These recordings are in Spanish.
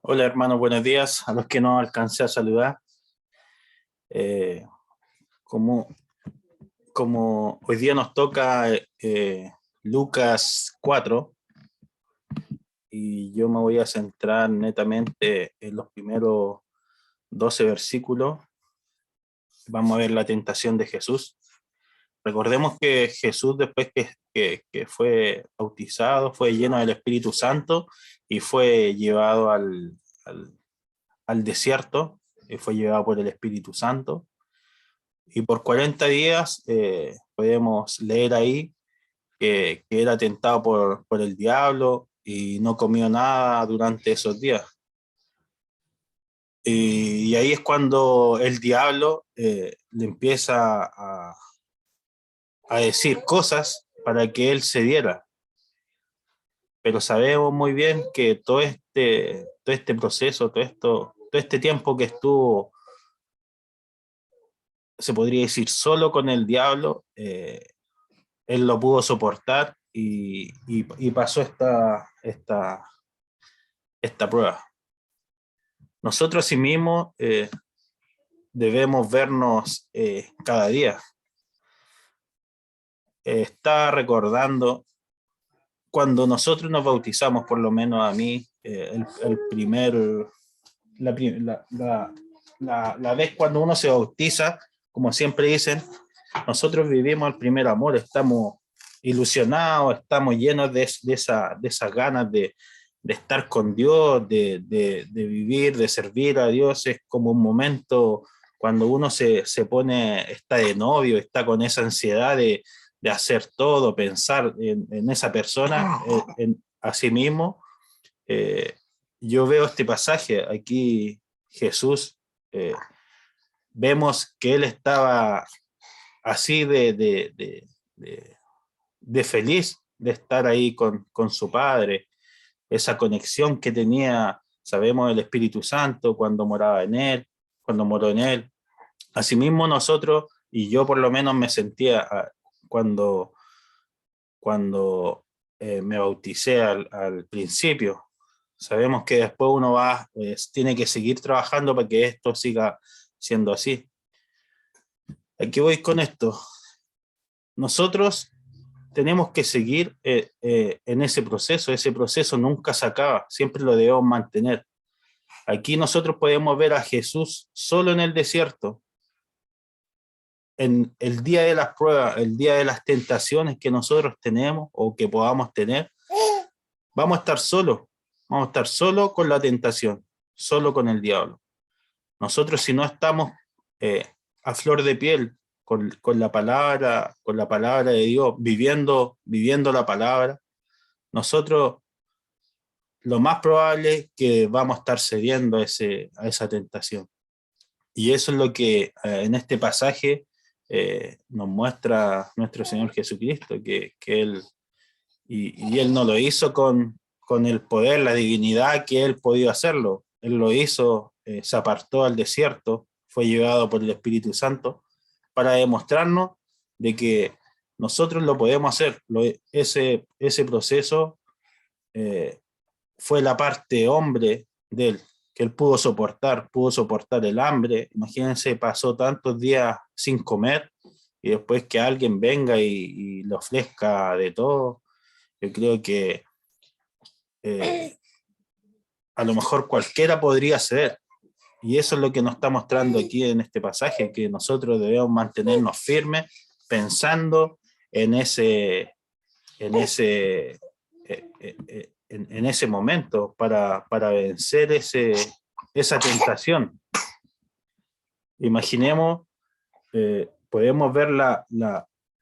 Hola hermano, buenos días. A los que no alcancé a saludar, eh, como, como hoy día nos toca Lucas 4, y yo me voy a centrar netamente en los primeros 12 versículos. Vamos a ver la tentación de Jesús. Recordemos que Jesús, después que fue bautizado, fue lleno del Espíritu Santo y fue llevado al, al desierto, y fue llevado por el Espíritu Santo. Y por 40 días podemos leer ahí que era tentado por el diablo y no comió nada durante esos días. Y ahí es cuando el diablo le empieza a decir cosas para que él cediera. Pero sabemos muy bien que todo este proceso, todo este tiempo que estuvo, se podría decir, solo con el diablo, él lo pudo soportar y pasó esta prueba. Nosotros sí mismos debemos vernos cada día. Está recordando cuando nosotros nos bautizamos, por lo menos a mí, el primer, la, la vez cuando uno se bautiza, como siempre dicen, nosotros vivimos el primer amor, estamos ilusionados, estamos llenos de esas ganas de estar con Dios, de vivir, de servir a Dios. Es como un momento cuando uno se pone, está de novio, está con esa ansiedad de hacer todo, pensar en esa persona, a sí mismo. Eh, yo veo este pasaje aquí, Jesús, eh, vemos que él estaba así de feliz de estar ahí con su padre, esa conexión que tenía, sabemos, el Espíritu Santo cuando moraba en él, cuando moró en él. Asimismo nosotros, y yo por lo menos me sentía cuando, cuando me bauticé al principio. Sabemos que después uno va, tiene que seguir trabajando para que esto siga siendo así. Aquí voy con esto. Nosotros tenemos que seguir en ese proceso nunca se acaba, siempre lo debemos mantener. Aquí nosotros podemos ver a Jesús solo en el desierto, en el día de las pruebas, el día de las tentaciones que nosotros tenemos o que podamos tener, vamos a estar solos, vamos a estar solo con la tentación, solo con el diablo. Nosotros si no estamos eh, a flor de piel con la palabra de Dios, viviendo la palabra, nosotros lo más probable es que vamos a estar cediendo a esa tentación. Y eso es lo que en este pasaje nos muestra nuestro Señor Jesucristo, que Él, y Él no lo hizo con el poder, la divinidad que Él podía hacerlo. Él lo hizo, se apartó al desierto, fue llevado por el Espíritu Santo para demostrarnos de que nosotros lo podemos hacer. Ese proceso eh, fue la parte hombre de él, que él pudo soportar el hambre. Imagínense, pasó tantos días sin comer y después que alguien venga y le ofrezca de todo. Yo creo que eh, a lo mejor cualquiera podría ceder. Y eso es lo que nos está mostrando aquí en este pasaje, que nosotros debemos mantenernos firmes pensando en en ese, en ese momento para vencer esa tentación. Imaginemos, podemos ver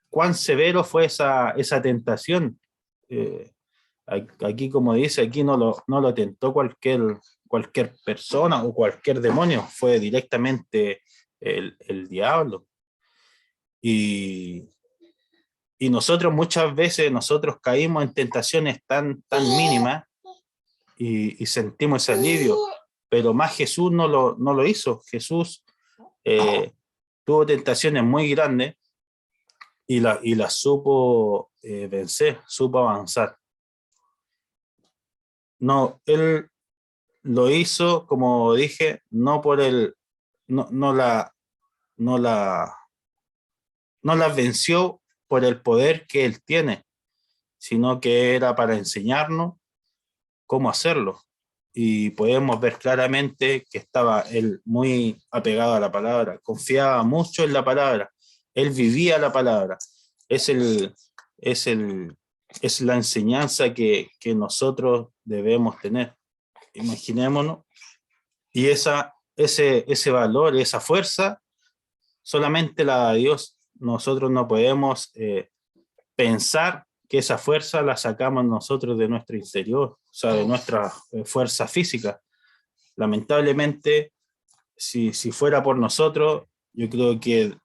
cuán severo fue esa tentación. Eh, Aquí, como dice, aquí no lo tentó cualquier persona o cualquier demonio, fue directamente el diablo. Y, y nosotros muchas veces, nosotros caímos en tentaciones tan mínimas y sentimos ese alivio, pero más Jesús no lo hizo. Jesús tuvo tentaciones muy grandes y las supo vencer, supo avanzar. No, él lo hizo, como dije, no por el, no, no la, no las venció por el poder que él tiene, sino que era para enseñarnos cómo hacerlo. Y podemos ver claramente que estaba él muy apegado a la palabra, confiaba mucho en la palabra, él vivía la palabra. Es el, es el, es la enseñanza que nosotros debemos tener. Imaginémonos. Y ese valor, esa fuerza, solamente la da Dios. Nosotros no podemos pensar que esa fuerza la sacamos nosotros de nuestro interior, o sea, de nuestra fuerza física. Lamentablemente, si fuera por nosotros, yo creo que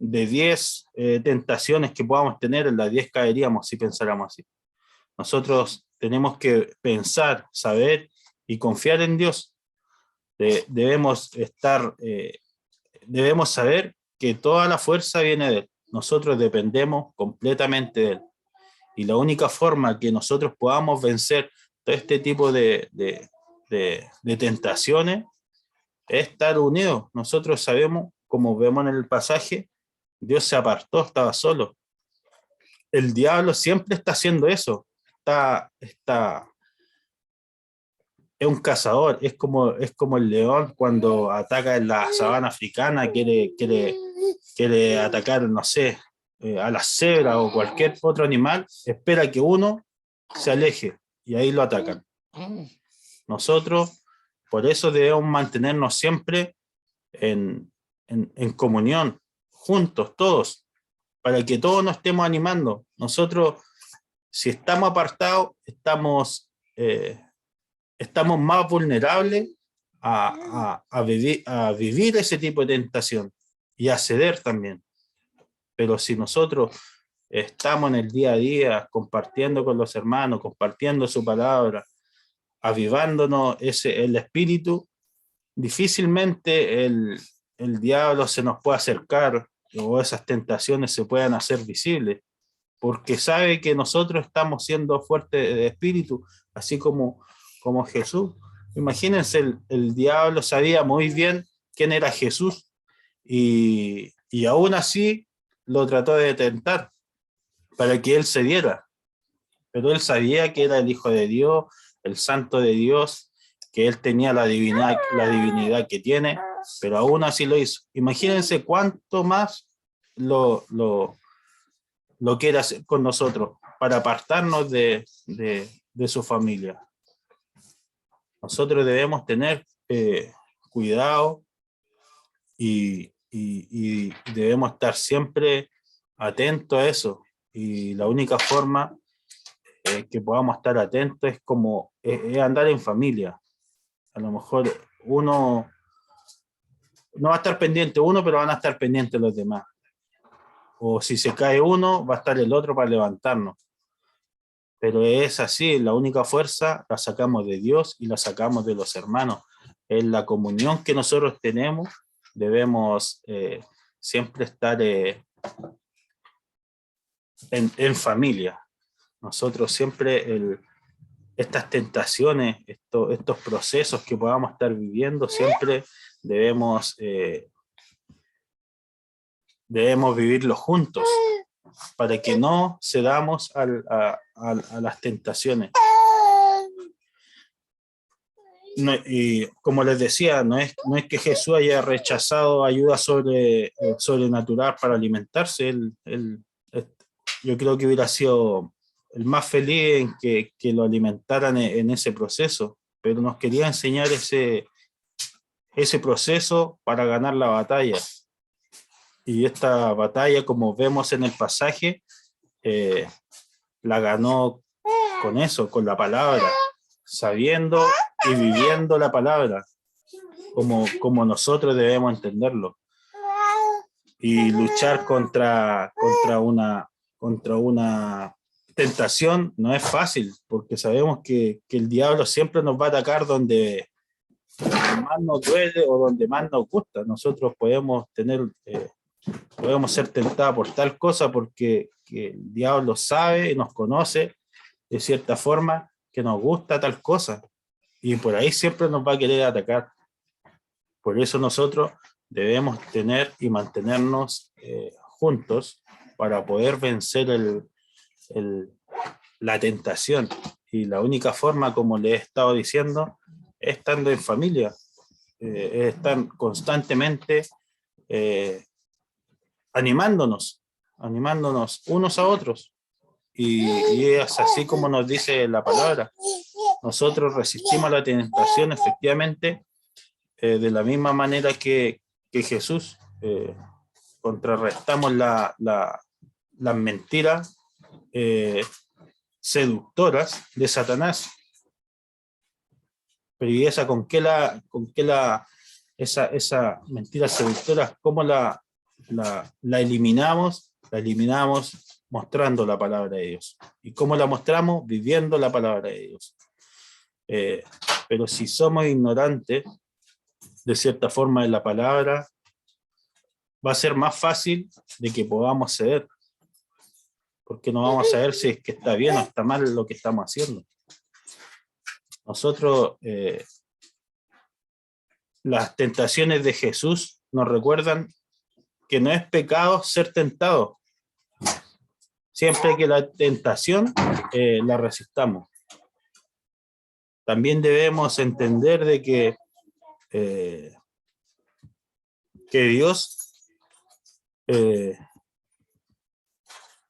de 10 tentaciones que podamos tener, en las 10 caeríamos si pensáramos así. Nosotros tenemos que pensar, saber y confiar en Dios. Debemos debemos saber que toda la fuerza viene de Él. Nosotros dependemos completamente de Él. Y la única forma que nosotros podamos vencer todo este tipo de tentaciones es estar unidos. Nosotros sabemos, como vemos en el pasaje, Dios se apartó, estaba solo. El diablo siempre está haciendo eso. Es un cazador, es como el león cuando ataca en la sabana africana, quiere atacar, no sé, a la cebra o cualquier otro animal, espera que uno se aleje y ahí lo atacan. Nosotros, por eso debemos mantenernos siempre en comunión, juntos, todos, para que todos nos estemos animando. Nosotros, si estamos apartados, estamos más vulnerables a vivir ese tipo de tentación y a ceder también. Pero si nosotros estamos en el día a día compartiendo con los hermanos, compartiendo su palabra, avivándonos el espíritu, difícilmente el diablo se nos puede acercar o esas tentaciones se puedan hacer visibles, porque sabe que nosotros estamos siendo fuertes de espíritu, así como Jesús. Imagínense, el diablo sabía muy bien quién era Jesús y aún así lo trató de tentar para que él cediera, pero él sabía que era el Hijo de Dios, el Santo de Dios, que él tenía la divinidad que tiene, pero aún así lo hizo. Imagínense cuánto más lo quiere hacer con nosotros para apartarnos de su familia. Nosotros debemos tener cuidado y debemos estar siempre atentos a eso. Y la única forma que podamos estar atentos es andar en familia. A lo mejor uno no va a estar pendiente uno, pero van a estar pendientes los demás. O si se cae uno, va a estar el otro para levantarnos. Pero es así, la única fuerza la sacamos de Dios y la sacamos de los hermanos. Es la comunión que nosotros tenemos, debemos siempre estar en familia. Nosotros siempre, estas tentaciones, estos procesos que podamos estar viviendo, siempre debemos vivirlos juntos para que no cedamos a las tentaciones. No, y como les decía, no es que Jesús haya rechazado ayuda sobrenatural para alimentarse. Yo creo que hubiera sido el más feliz en que lo alimentaran en ese proceso, pero nos quería enseñar ese proceso para ganar la batalla. Y esta batalla, como vemos en el pasaje, la ganó con eso, con la palabra, sabiendo y viviendo la palabra, como nosotros debemos entenderlo. Y luchar contra una tentación no es fácil, porque sabemos que el diablo siempre nos va a atacar donde más nos duele o donde más nos gusta. Nosotros podemos ser tentados por tal cosa porque el diablo sabe y nos conoce de cierta forma que nos gusta tal cosa. y por ahí siempre nos va a querer atacar. Por eso nosotros debemos tener y mantenernos juntos para poder vencer la tentación. Y la única forma, como le he estado diciendo, es estando en familia, es estar constantemente animándonos unos a otros. Y es así como nos dice la palabra. Nosotros resistimos la tentación efectivamente de la misma manera que Jesús. Contrarrestamos las mentiras seductoras de Satanás. Pero ¿y esa con qué esa mentira seductora, cómo la eliminamos? La eliminamos mostrando la palabra de Dios. ¿Y cómo la mostramos? Viviendo la palabra de Dios. Pero si somos ignorantes, de cierta forma, de la palabra, va a ser más fácil de que podamos ceder, porque no vamos a saber si es que está bien o está mal lo que estamos haciendo. Nosotros, las tentaciones de Jesús nos recuerdan que no es pecado ser tentado, siempre que la tentación la resistamos. También debemos entender de que Dios,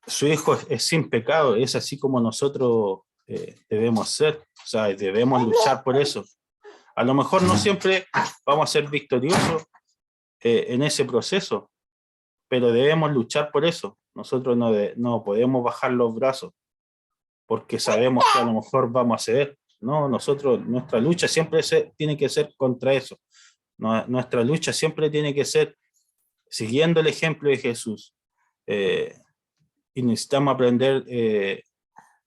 su Hijo es sin pecado, es así como nosotros debemos ser, o sea, debemos luchar por eso. A lo mejor no siempre vamos a ser victoriosos en ese proceso, pero debemos luchar por eso. Nosotros no podemos bajar los brazos porque sabemos que a lo mejor vamos a ceder. No, nuestra lucha siempre tiene que ser contra eso. Nuestra lucha siempre tiene que ser siguiendo el ejemplo de Jesús. Y necesitamos aprender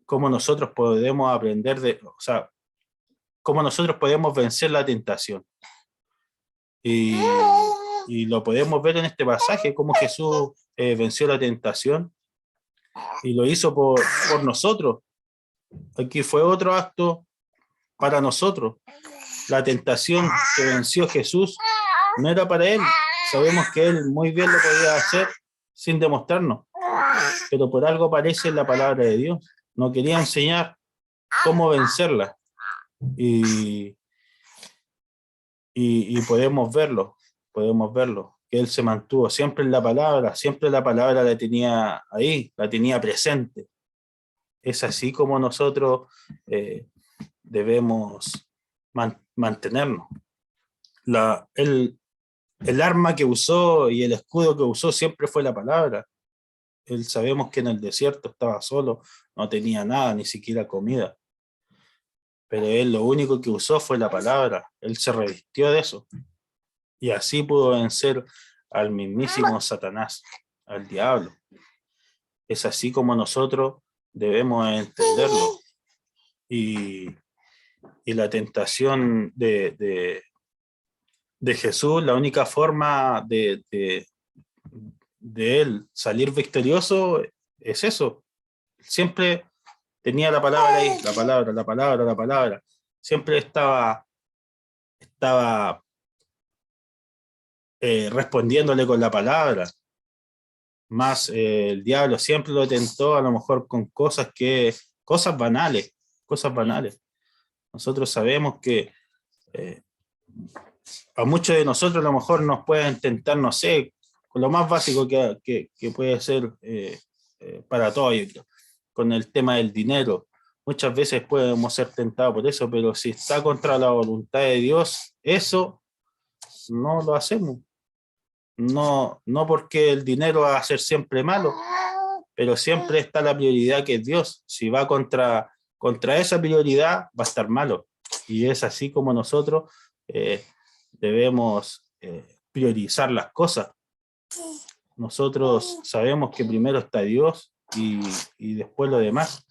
cómo nosotros podemos cómo nosotros podemos vencer la tentación. Y lo podemos ver en este pasaje, cómo Jesús venció la tentación y lo hizo por nosotros. Aquí fue otro acto para nosotros. La tentación que venció Jesús no era para él. Sabemos que él muy bien lo podía hacer sin demostrarnos, pero por algo aparece en la palabra de Dios. No quería enseñar cómo vencerla. Y podemos verlo, que él se mantuvo siempre en la palabra, siempre la palabra la tenía ahí, la tenía presente. Es así como nosotros debemos mantenernos. El arma que usó y el escudo que usó siempre fue la palabra. Él sabemos que en el desierto estaba solo, no tenía nada, ni siquiera comida. Pero él lo único que usó fue la palabra. Él se revistió de eso. Y así pudo vencer al mismísimo Satanás, al diablo. Es así como nosotros debemos entenderlo. Y la tentación de Jesús, la única forma de él salir victorioso es eso. Siempre tenía la palabra ahí, la palabra. Siempre estaba respondiéndole con la palabra. Más el diablo siempre lo tentó, a lo mejor con cosas banales. Nosotros sabemos que a muchos de nosotros a lo mejor nos pueden tentar, no sé, con lo más básico que puede ser para todos, con el tema del dinero. Muchas veces podemos ser tentados por eso, pero si está contra la voluntad de Dios, eso no lo hacemos. No porque el dinero va a ser siempre malo, pero siempre está la prioridad que es Dios. Si va contra esa prioridad, va a estar malo. Y es así como nosotros debemos priorizar las cosas. Nosotros sabemos que primero está Dios y después lo demás.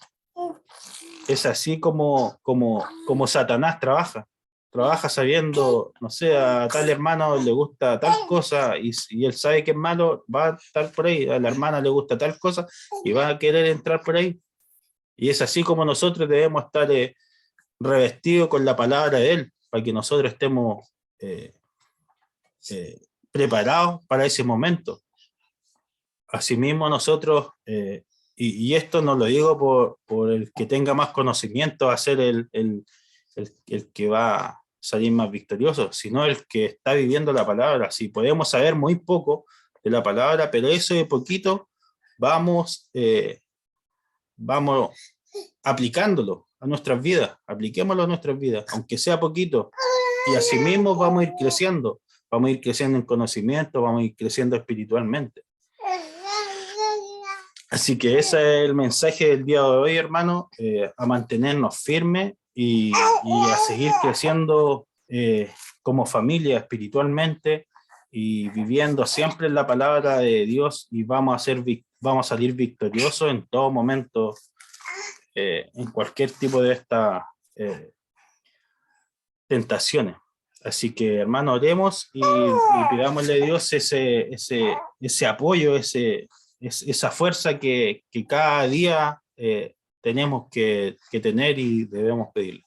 Es así como Satanás trabaja sabiendo, no sé, a tal hermano le gusta tal cosa y él sabe que es malo, va a estar por ahí. A la hermana le gusta tal cosa y va a querer entrar por ahí. Y es así como nosotros debemos estar revestido con la palabra de Él, para que nosotros estemos preparados para ese momento. Asimismo nosotros, y esto no lo digo por el que tenga más conocimiento, va a ser el que va a salir más victorioso, sino el que está viviendo la palabra. Si podemos saber muy poco de la palabra, pero eso de poquito vamos aplicándolo a nuestras vidas, apliquémoslo a nuestras vidas, aunque sea poquito, y asimismo vamos a ir creciendo en conocimiento, vamos a ir creciendo espiritualmente. Así que ese es el mensaje del día de hoy, hermano, a mantenernos firmes y a seguir creciendo como familia espiritualmente y viviendo siempre en la palabra de Dios, y vamos a salir victoriosos en todo momento, en cualquier tipo de estas tentaciones. Así que, hermano, oremos y pidámosle a Dios ese apoyo, esa fuerza que cada día tenemos que tener y debemos pedirle.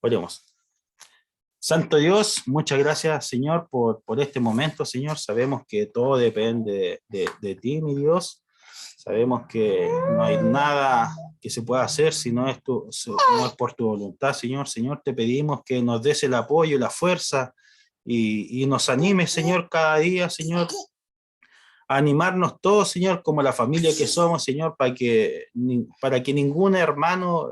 Oremos. Santo Dios, muchas gracias, Señor, por este momento, Señor. Sabemos que todo depende de ti, mi Dios. Sabemos que no hay nada que se pueda hacer si no es por tu voluntad, Señor. Señor, te pedimos que nos des el apoyo, la fuerza y nos animes, Señor, cada día, Señor, a animarnos todos, Señor, como la familia que somos, Señor, para que ningún hermano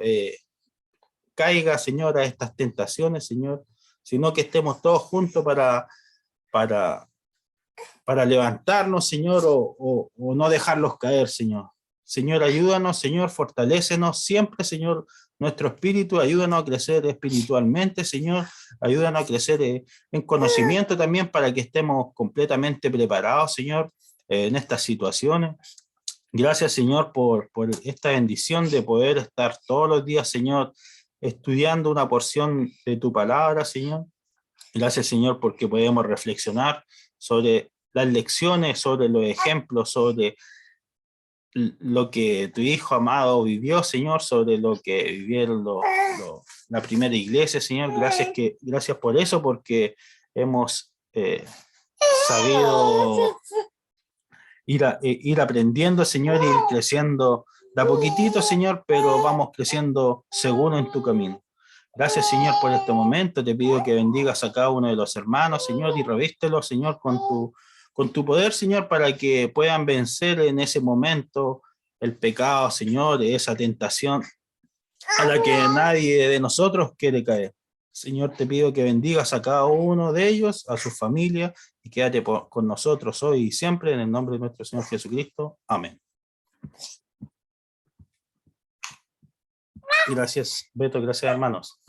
caiga, Señor, a estas tentaciones, Señor, sino que estemos todos juntos para levantarnos, Señor, o no dejarlos caer, Señor. Señor, ayúdanos, Señor, fortalécenos siempre, Señor, nuestro espíritu, ayúdanos a crecer espiritualmente, Señor, ayúdanos a crecer en conocimiento también, para que estemos completamente preparados, Señor, en estas situaciones. Gracias, Señor, por esta bendición de poder estar todos los días, Señor, estudiando una porción de tu palabra, Señor. Gracias, Señor, porque podemos reflexionar sobre las lecciones, sobre los ejemplos, sobre lo que tu Hijo amado vivió, Señor, sobre lo que vivieron la primera iglesia, Señor. Gracias por eso, porque hemos sabido ir aprendiendo, Señor, y ir creciendo de a poquitito, Señor, pero vamos creciendo seguro en tu camino. Gracias, Señor, por este momento. Te pido que bendigas a cada uno de los hermanos, Señor, y revístelos, Señor, con tu poder, Señor, para que puedan vencer en ese momento el pecado, Señor, esa tentación a la que nadie de nosotros quiere caer. Señor, te pido que bendigas a cada uno de ellos, a su familia, y quédate con nosotros hoy y siempre, en el nombre de nuestro Señor Jesucristo. Amén. Gracias, Beto. Gracias, hermanos.